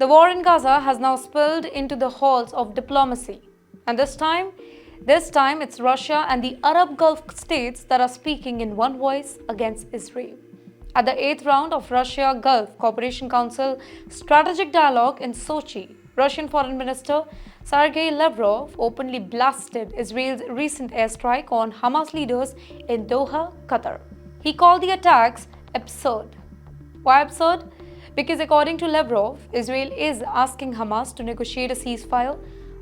The war in Gaza has now spilled into the halls of diplomacy. And this time it's Russia and the Arab Gulf states that are speaking in one voice against Israel. At the 8th round of Russia-Gulf Cooperation Council Strategic Dialogue in Sochi, Russian Foreign Minister Sergei Lavrov openly blasted Israel's recent airstrike on Hamas leaders in Doha, Qatar. He called the attacks absurd. Why absurd? Because according to Lavrov, Israel is asking Hamas to negotiate a ceasefire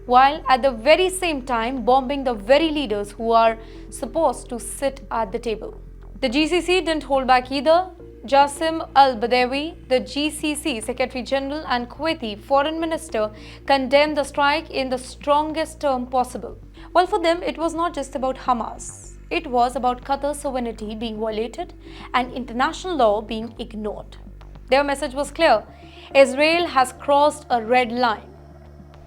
while at the very same time bombing the very leaders who are supposed to sit at the table. The GCC didn't hold back either. Jassim al-Badawi, the GCC Secretary General and Kuwaiti Foreign Minister, condemned the strike in the strongest term possible. Well, for them, it was not just about Hamas. It was about Qatar's sovereignty being violated and international law being ignored. Their message was clear: Israel has crossed a red line.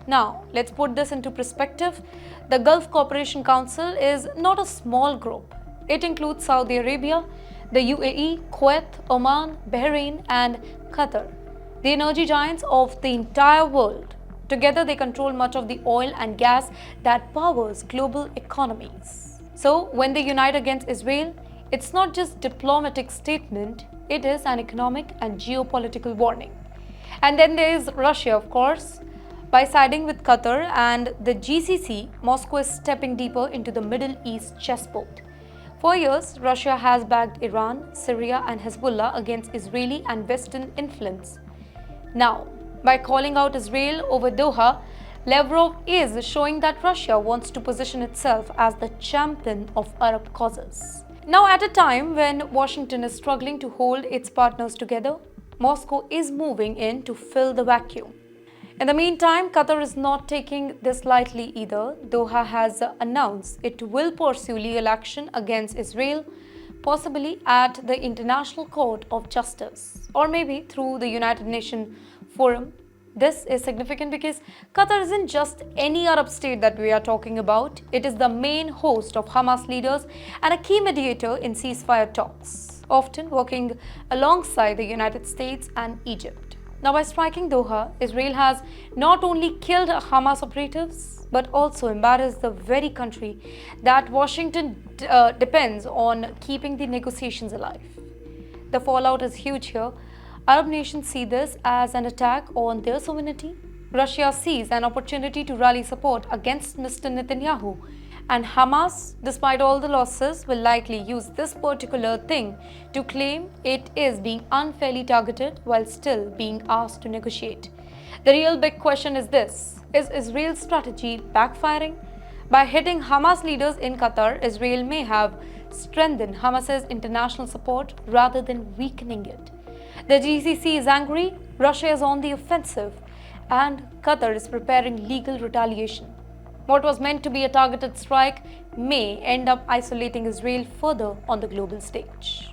Now, let's put this into perspective. The Gulf Cooperation Council is not a small group. It includes Saudi Arabia, the UAE, Kuwait, Oman, Bahrain, and Qatar, the energy giants of the entire world. Together, they control much of the oil and gas that powers global economies. So, when they unite against Israel, it's not just a diplomatic statement, it is an economic and geopolitical warning. And then there is Russia, of course. By siding with Qatar and the GCC, Moscow is stepping deeper into the Middle East chessboard. For years, Russia has backed Iran, Syria, and Hezbollah against Israeli and Western influence. Now, by calling out Israel over Doha, Lavrov is showing that Russia wants to position itself as the champion of Arab causes. Now, at a time when Washington is struggling to hold its partners together, Moscow is moving in to fill the vacuum. In the meantime, Qatar is not taking this lightly either. Doha has announced it will pursue legal action against Israel, possibly at the International Court of Justice or maybe through the United Nations Forum. This is significant because Qatar isn't just any Arab state that we are talking about. It is the main host of Hamas leaders and a key mediator in ceasefire talks, often working alongside the United States and Egypt. Now, by striking Doha, Israel has not only killed Hamas operatives, but also embarrassed the very country that Washington depends on keeping the negotiations alive. The fallout is huge here. Arab nations see this as an attack on their sovereignty. Russia sees an opportunity to rally support against Mr. Netanyahu. And Hamas, despite all the losses, will likely use this particular thing to claim it is being unfairly targeted while still being asked to negotiate. The real big question is this: is Israel's strategy backfiring? By hitting Hamas leaders in Qatar, Israel may have strengthened Hamas's international support rather than weakening it. The GCC is angry, Russia is on the offensive, and Qatar is preparing legal retaliation. What was meant to be a targeted strike may end up isolating Israel further on the global stage.